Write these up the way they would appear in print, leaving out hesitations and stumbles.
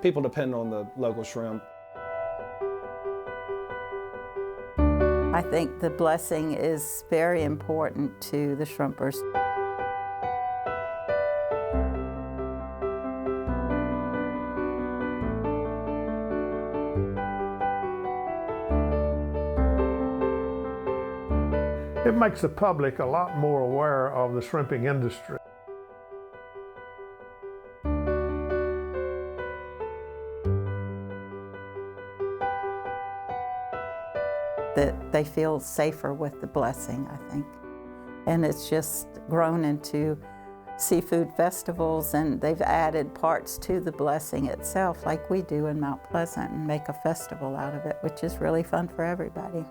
People depend on the local shrimp. I think the blessing is very important to the shrimpers. It makes the public a lot more aware of the shrimping industry. That they feel safer with the blessing, I think. And it's just grown into seafood festivals, and they've added parts to the blessing itself like we do in Mount Pleasant and make a festival out of it, which is really fun for everybody.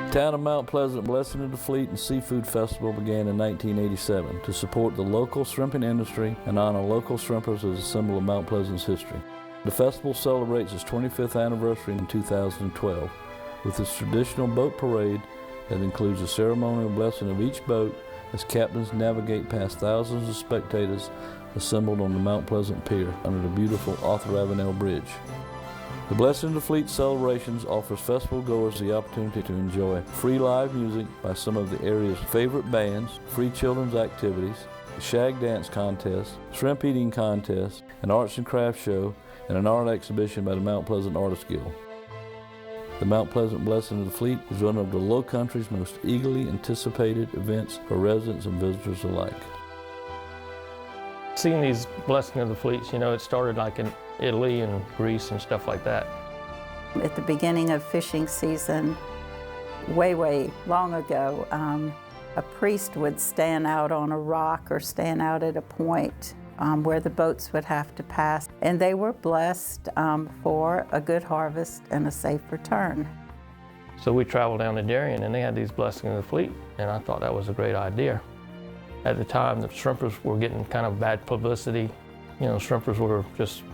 The Town of Mount Pleasant Blessing of the Fleet and Seafood Festival began in 1987 to support the local shrimping industry and honor local shrimpers as a symbol of Mount Pleasant's history. The festival celebrates its 25th anniversary in 2012 with its traditional boat parade that includes a ceremonial blessing of each boat as captains navigate past thousands of spectators assembled on the Mount Pleasant Pier under the beautiful Arthur Avenel Bridge. The Blessing of the Fleet celebrations offers festival goers the opportunity to enjoy free live music by some of the area's favorite bands, free children's activities, a shag dance contest, shrimp eating contest, an arts and crafts show, and an art exhibition by the Mount Pleasant Artists Guild. The Mount Pleasant Blessing of the Fleet is one of the Low Country's most eagerly anticipated events for residents and visitors alike. Seeing these Blessing of the Fleets, it started like in Italy and Greece and stuff like that. At the beginning of fishing season, way long ago, a priest would stand out on a rock or stand out at a point where the boats would have to pass, and they were blessed for a good harvest and a safe return. So we traveled down to Darien and they had these Blessing of the Fleet, and I thought that was a great idea. At the time, the shrimpers were getting kind of bad publicity. Shrimpers were just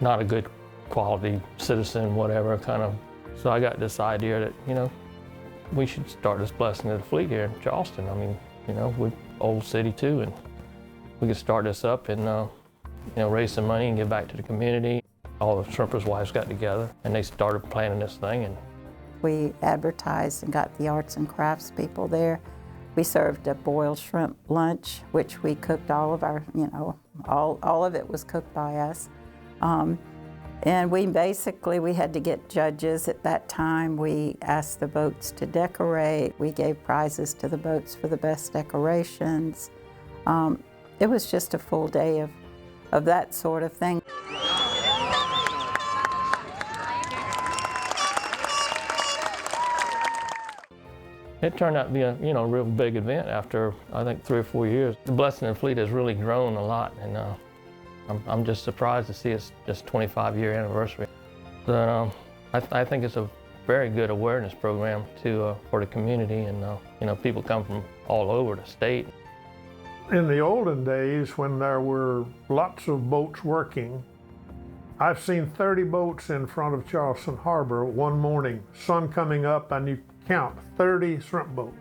not a good quality citizen, whatever, kind of. So I got this idea that, we should start this Blessing of the Fleet here in Charleston. I mean, we're old city too, and we could start this up and, raise some money and give back to the community. All the shrimpers' wives got together and they started planning this thing. And we advertised and got the arts and crafts people there. We served a boiled shrimp lunch, which we cooked all of our, all of it was cooked by us. And we had to get judges at that time. We asked the boats to decorate. We gave prizes to the boats for the best decorations. It was just a full day of that sort of thing. it turned out to be a real big event after, I think, 3 or 4 years. The Blessing of the Fleet has really grown a lot, and I'm just surprised to see it's just 25-year anniversary. But I think it's a very good awareness program for the community, and people come from all over the state. In the olden days, when there were lots of boats working, I've seen 30 boats in front of Charleston Harbor one morning, sun coming up, and you count 30 shrimp boats.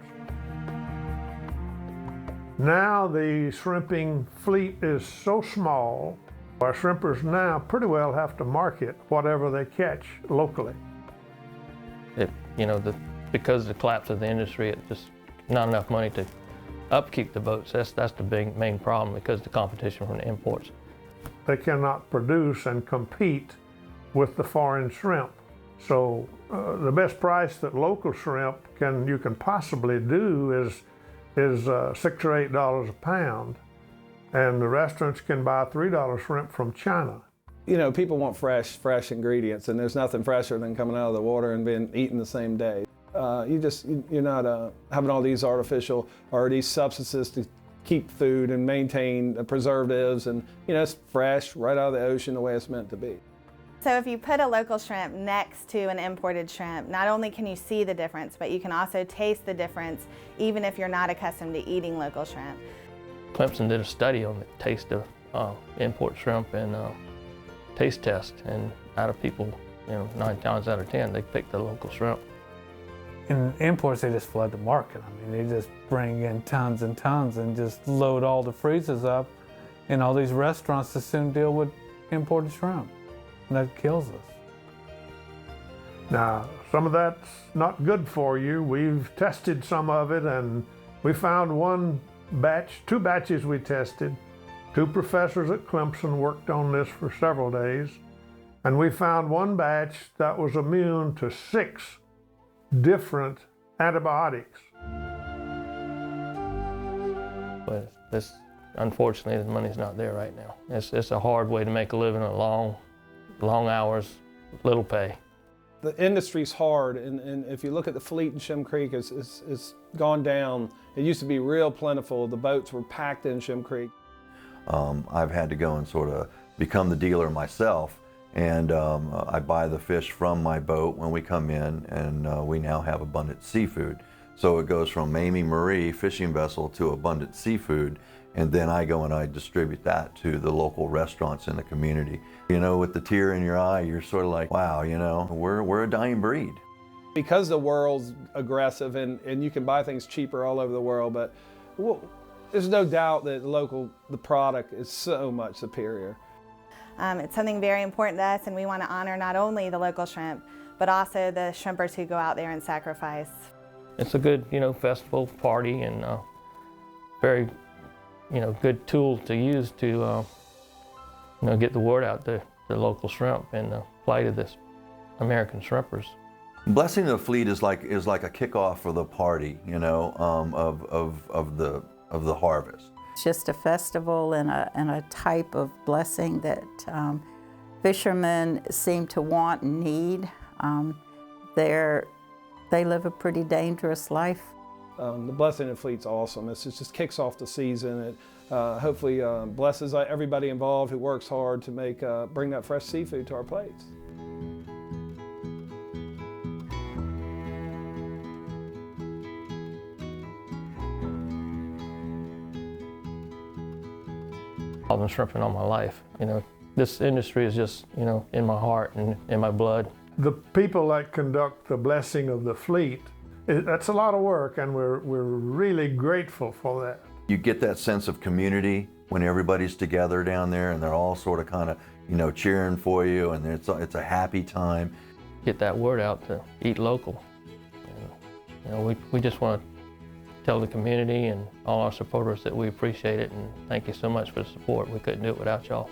Now the shrimping fleet is so small, our shrimpers now pretty well have to market whatever they catch locally. Because of the collapse of the industry, it's just not enough money to upkeep the boats. That's the main problem, because of the competition from the imports. They cannot produce and compete with the foreign shrimp. So the best price that local shrimp you can possibly do is $6 or $8 a pound. And the restaurants can buy $3 shrimp from China. You know, people want fresh ingredients, and there's nothing fresher than coming out of the water and being eaten the same day. You're not having all these artificial or these substances to keep food and maintain the preservatives, and it's fresh right out of the ocean the way it's meant to be. So if you put a local shrimp next to an imported shrimp, not only can you see the difference, but you can also taste the difference even if you're not accustomed to eating local shrimp. Clemson did a study on the taste of import shrimp and taste test, and out of people, 9 times out of 10, they picked the local shrimp. In imports, they just flood the market. I mean, they just bring in tons and tons and just load all the freezers up, and all these restaurants just soon deal with imported shrimp, and that kills us. Now, some of that's not good for you. We've tested some of it, and we found two batches we tested. 2 professors at Clemson worked on this for several days, and we found one batch that was immune to 6 different antibiotics. But unfortunately, the money's not there right now. It's a hard way to make a living, long hours, little pay. The industry's hard, and if you look at the fleet in Shem Creek, it's gone down. It used to be real plentiful. The boats were packed in Shem Creek. I've had to go and sort of become the dealer myself, and I buy the fish from my boat when we come in, and we now have Abundant Seafood. So it goes from Mamie Marie fishing vessel to Abundant Seafood, and then I go and I distribute that to the local restaurants in the community. With the tear in your eye, you're sort of like, wow, we're a dying breed. Because the world's aggressive and you can buy things cheaper all over the world, but there's no doubt that the product is so much superior. It's something very important to us, and we want to honor not only the local shrimp, but also the shrimpers who go out there and sacrifice. It's a good, festival party, and very, good tool to use to, get the word out to the local shrimp and the plight of this American shrimpers. Blessing the Fleet is like a kickoff for the party, of the harvest. It's just a festival and a type of blessing that fishermen seem to want and need. They live a pretty dangerous life. The Blessing of the Fleet's awesome. It just kicks off the season. It hopefully blesses everybody involved who works hard to bring that fresh seafood to our plates. I've been shrimping all my life. This industry is just, in my heart and in my blood. The people that conduct the Blessing of the Fleet, that's a lot of work, and we're really grateful for that. You get that sense of community when everybody's together down there, and they're all sort of kind of, cheering for you, and it's a happy time. Get that word out to eat local. And, we just want to tell the community and all our supporters that we appreciate it, and thank you so much for the support. We couldn't do it without y'all.